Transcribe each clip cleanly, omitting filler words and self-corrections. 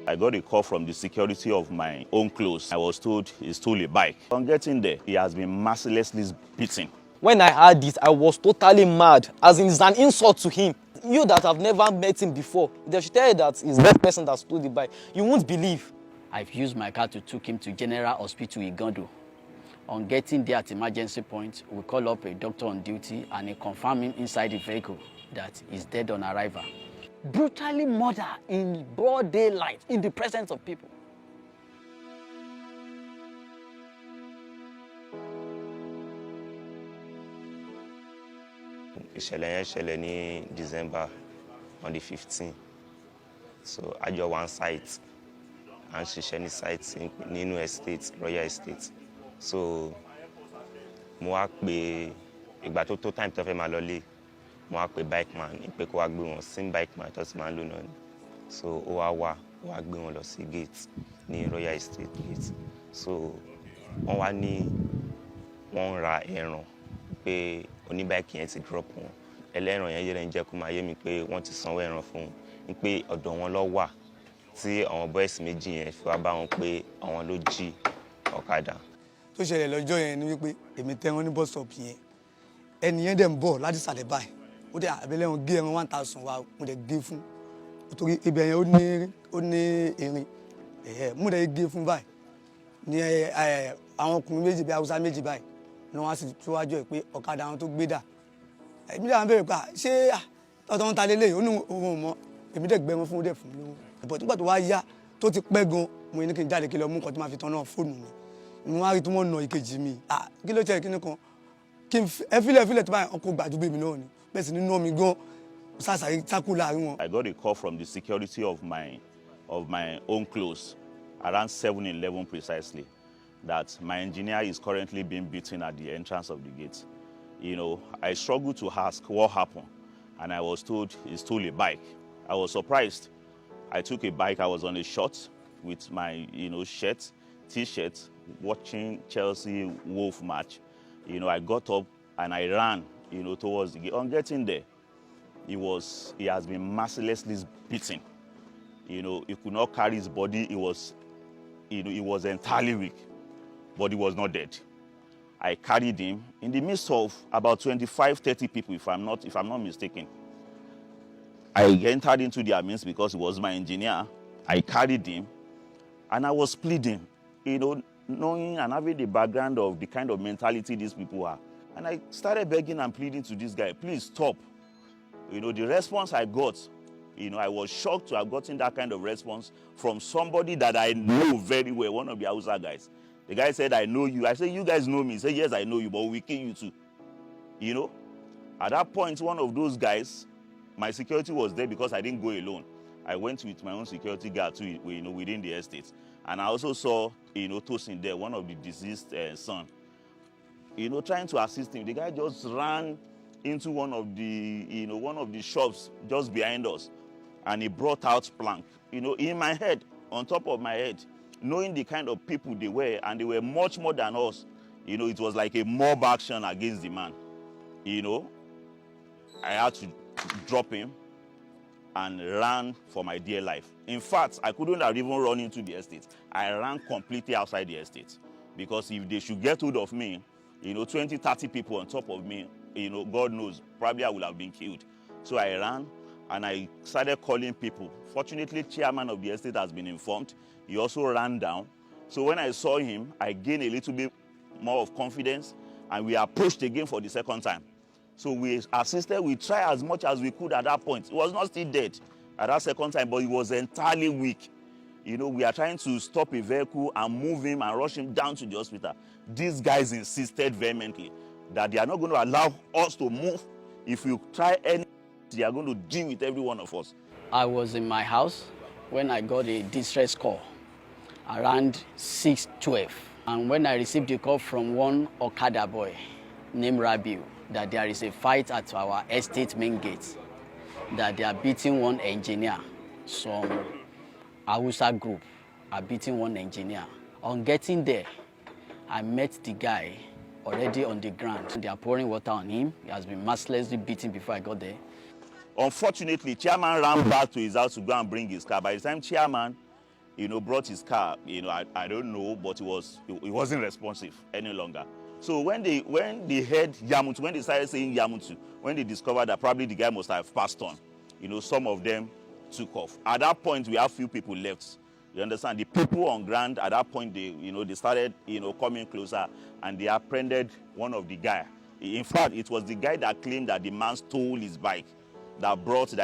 I got a call from the security of my own close. I was told he stole a bike. On getting there, he has been mercilessly beaten. When I heard this, I was totally mad, as in it's an insult to him. You that have never met him before, they should tell you that it's that person that stole the bike. You won't believe. I've used my car to take him to General Hospital Igondo. On getting there at emergency point, we call up a doctor on duty and he confirmed him inside the vehicle that he's dead on arrival. Brutally murdered in broad daylight, in the presence of people. Ìṣẹ̀lẹ̀ yẹn ṣẹlẹ̀ ní December on the 15th. So I just one site and ṣiṣẹ́ ní site nínú estate, Royal Estate. So mo wá pè ìgbà tó time tó fẹ́ máa lọlé, mo wá pè bike man pé kó wá gbé wọn same bike man tó ti máa ń lò náà ni. So ó wá gbé wọn lọ sí gate ní Royal Estate gate. So wọ́n wá ní wọ́n ra ẹran pé oníbáìkì yẹn ti drop wọn. Ẹlẹ́ran yẹn yẹn jẹ́ kó máa yé mi pé wọ́n ti sanwó ẹran fún un pé ọ̀dọ̀ wọn ló wà tí àwọn boys méjì yẹn fi wá bá wọn pé àwọn ló jí ọ̀kadà. Tó ṣẹlẹ̀ lọ́jọ́ yẹn ni wípé èmi tẹ́ wọn ní bus stop yẹn ẹni yẹn dẹ̀ ń bọ̀ láti sàlẹ̀ báyìí ó dẹ̀ àbẹ̀lẹ̀ wọn gé ẹran 1000 wa mo dẹ̀ gé fún nítorí ibẹ̀ yẹn ó ní irin mo dẹ̀ gé fún báyìí ní àwọn ọkùnrin méjì bí Haúsá méjì báyìí ni wọ́n á sì túwájú ẹ̀ pé ọ̀kadà àwọn tó gbé dà èmi dẹ̀ àwọn bẹ̀rẹ̀ pé ṣé tọ́tọ́ ń ta lélẹ̀ ó ní òun mọ́ èmi dẹ̀ gbẹ́mọ́ fún ó dẹ̀ fún lówó ẹ̀bọ̀ nígbà tó wá yá tó ti pẹ́ gan mo ní kí n jáde kí lọ mú nǹkan tó máa fi tán náà fóònù mi mo wá rí tí wọ́n nà ìkejì mi kí ló jẹ́ kíní kan kí n fílẹ̀ tó báyìí ọkọ̀ gbàdúgbò mi náà ni bẹ́ẹ̀ sì nínú mi gan sàṣàrí sákú láàrin wọn. I got a call from the security of my own close around 7:11 precisely that my engineer is currently being beaten at the entrance of the gate. You know, I struggled to ask what happened, and I was told he stole a bike. I was surprised. I took a bike. I was on a short with my, shirt, t-shirt, watching Chelsea Wolf match. I got up and I ran, towards the gate. On getting there, he has been mercilessly beaten. He could not carry his body. He was entirely weak, but he was not dead. I carried him in the midst of about 25-30 people, if I'm not mistaken. I entered into their midst because he was my engineer. I carried him, and I was pleading, knowing and having the background of the kind of mentality these people are. And I started begging and pleading to this guy, please stop. The response I got, I was shocked to have gotten that kind of response from somebody that I know very well, one of the Hausa guys. The guy said, I know you. I said, you guys know me. He said, yes, I know you, but we kill you too. At that point, one of those guys, my security was there because I didn't go alone. I went with my own security guard too, within the estate. And I also saw, Tosin there, one of the deceased son. Trying to assist him. The guy just ran into one of the shops just behind us, and he brought out plank. In my head, on top of my head, knowing the kind of people they were, and they were much more than us, it was like a mob action against the man. I had to drop him and ran for my dear life. In fact, I couldn't have even run into the estate. I ran completely outside the estate, because if they should get hold of me, 20, 30 people on top of me, God knows, probably I would have been killed. So I ran and I started calling people. Fortunately, chairman of the estate has been informed. He also ran down. So when I saw him, I gained a little bit more of confidence, and we approached again for the second time. So we assisted, we tried as much as we could at that point. He was not still dead at that second time, but he was entirely weak. We are trying to stop a vehicle and move him and rush him down to the hospital. These guys insisted vehemently that they are not going to allow us to move. If we try anything, they are going to deal with every one of us. I was in my house when I got a distress call around 6:12. And when I received a call from one Okada boy named Rabiu that there is a fight at our estate main gate, that they are beating one engineer. Some Hausa group are beating one engineer. On getting there, I met the guy already on the ground. They are pouring water on him. He has been mercilessly beaten before I got there. Unfortunately, chairman ran back to his house to go and bring his car. By the time chairman, brought his car. I don't know, but he wasn't responsive any longer. So when they heard Yamutu, when they started saying Yamutu, when they discovered that probably the guy must have passed on, some of them took off. At that point, we have few people left. You understand? The people on ground at that point, they started, coming closer, and they apprehended one of the guy. In fact, it was the guy that claimed that the man stole his bike, that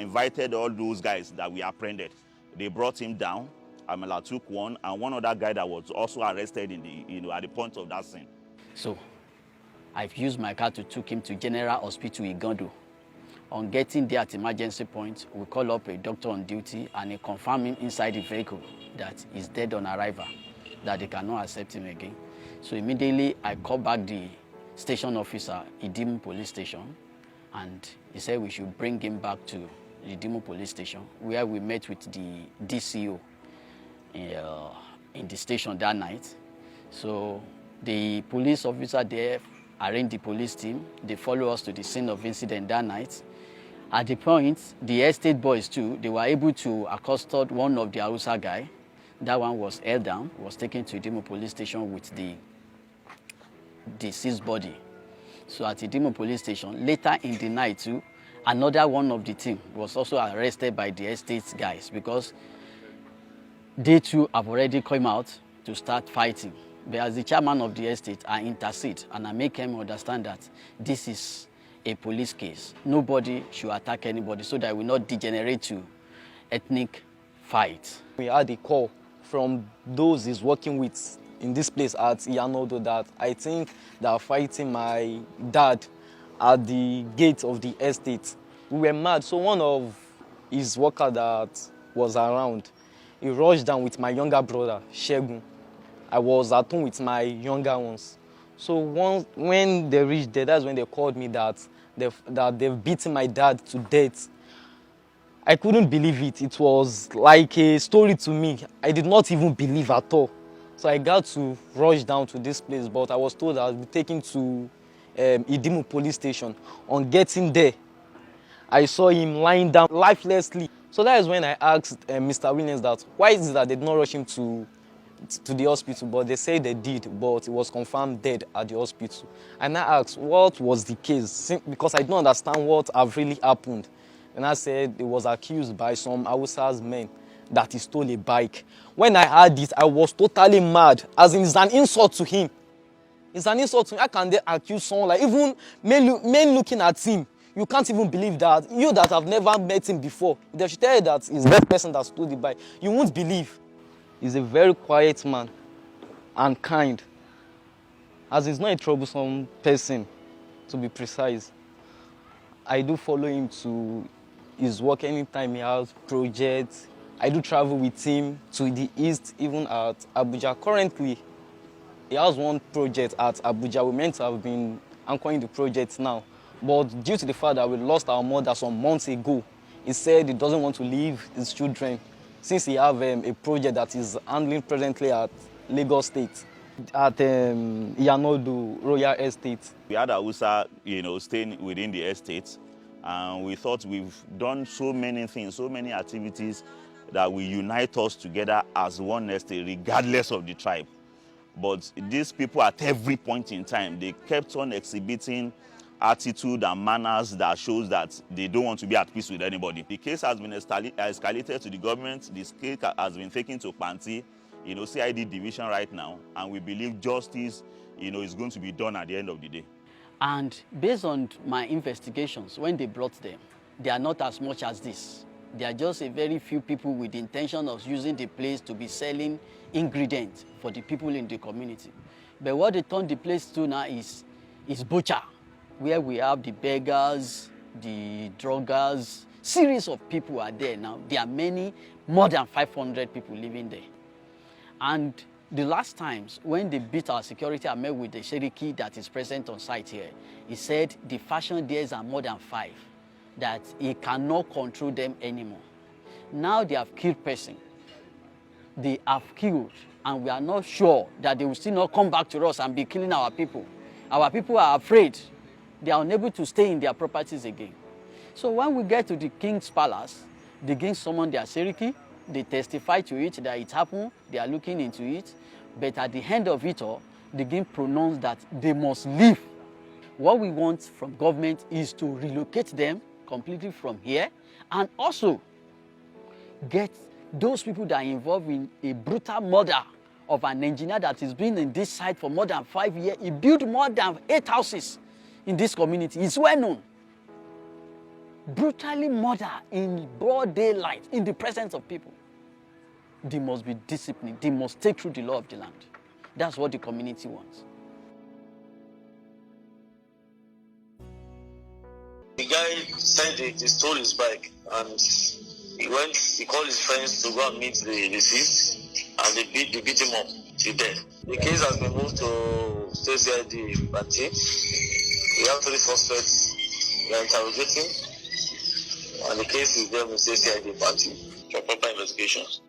invited all those guys that we apprehended. They brought him down. Amala took one, and one other guy that was also arrested at the point of that scene. So, I've used my car to take him to General Hospital Igando. On getting there at emergency point, we call up a doctor on duty, and he confirmed him inside the vehicle that he's dead on arrival, that they cannot accept him again. So immediately I called back the station officer, Idimu Police Station, and he said we should bring him back to the Idimu Police Station, where we met with the DCO in the station that night. So the police officer there arranged the police team. They followed us to the scene of incident that night. At the point, the estate boys too, they were able to accost one of the Hausa guy. That one was held down, was taken to Idimu Police Station with the deceased body. So at Idimu Police Station, later in the night too, another one of the team was also arrested by the estate guys, because they too have already come out to start fighting. But as the chairman of the estate, I intercede and I make him understand that this is a police case. Nobody should attack anybody, so that we will not degenerate to ethnic fight. We had a call from those he's working with in this place at Iyanodo that I think they are fighting my dad at the gate of the estate. We were mad, so one of his workers that was around, he rushed down with my younger brother, Shegun. I was at home with my younger ones. So when they reached there, that's when they called me that they've beaten my dad to death. I couldn't believe it. It was like a story to me. I did not even believe at all. So I got to rush down to this place, but I was told I would be taken to Idimu Police Station. On getting there, I saw him lying down lifelessly. So that is when I asked Mr. Williams that why is it that they did not rush him to the hospital, but they said they did, but he was confirmed dead at the hospital. And I asked what was the case, because I don't understand what have really happened. And I said he was accused by some Hausa's men that he stole a bike. When I heard it, I was totally mad, as in it's an insult to him. It's an insult to him. How can they accuse someone, like even men looking at him, you can't even believe that. You that have never met him before, they should tell you that he's that person that stole the bike. You won't believe. He's a very quiet man and kind, as he's not a troublesome person, to be precise. I do follow him to his work anytime he has projects. I do travel with him to the east, even at Abuja. Currently, he has one project at Abuja. We're meant to have been anchoring the project now, but due to the fact that we lost our mother some months ago, he said he doesn't want to leave his children, since he have a project that is handling presently at Lagos State, at Iyanodo Royal Estate. We had Hausa, staying within the estate, and we thought we've done so many things, so many activities that will unite us together as one estate, regardless of the tribe. But these people, at every point in time, they kept on exhibiting attitude and manners that shows that they don't want to be at peace with anybody. The case has been escalated to the government. This case has been taken to Panti, CID division right now, and we believe justice, is going to be done at the end of the day. And based on my investigations, when they brought them, they are not as much as this. They are just a very few people with the intention of using the place to be selling ingredients for the people in the community. But what they turned the place to now is butcher, where we have the beggars, the druggers, series of people are there now. There are many, more than 500 people living there. And the last times when they beat our security, I met with the Cherokee that is present on site here. He said the fashion days are more than 5, that he cannot control them anymore. Now they have killed person. They have killed, and we are not sure that they will still not come back to us and be killing our people. Our people are afraid. They are unable to stay in their properties again. So when we get to the king's palace, the king summoned their Cherokee, They testify to it that it happened. They are looking into it. But at the end of it all, the game pronounced that they must leave. What we want from government is to relocate them completely from here and also get those people that are involved in a brutal murder of an engineer that has been in this site for more than 5 years. He built more than 8 houses in this community. It's well known. Brutally murdered in broad daylight in the presence of people. They must be disciplined. They must take through the law of the land. That's what the community wants. The guy said he stole his bike and he called his friends to go and meet the deceased and they beat him up to death. The case has been moved to CID Party. We have 3 suspects we are interrogating and the case is there with CID Party for proper investigations.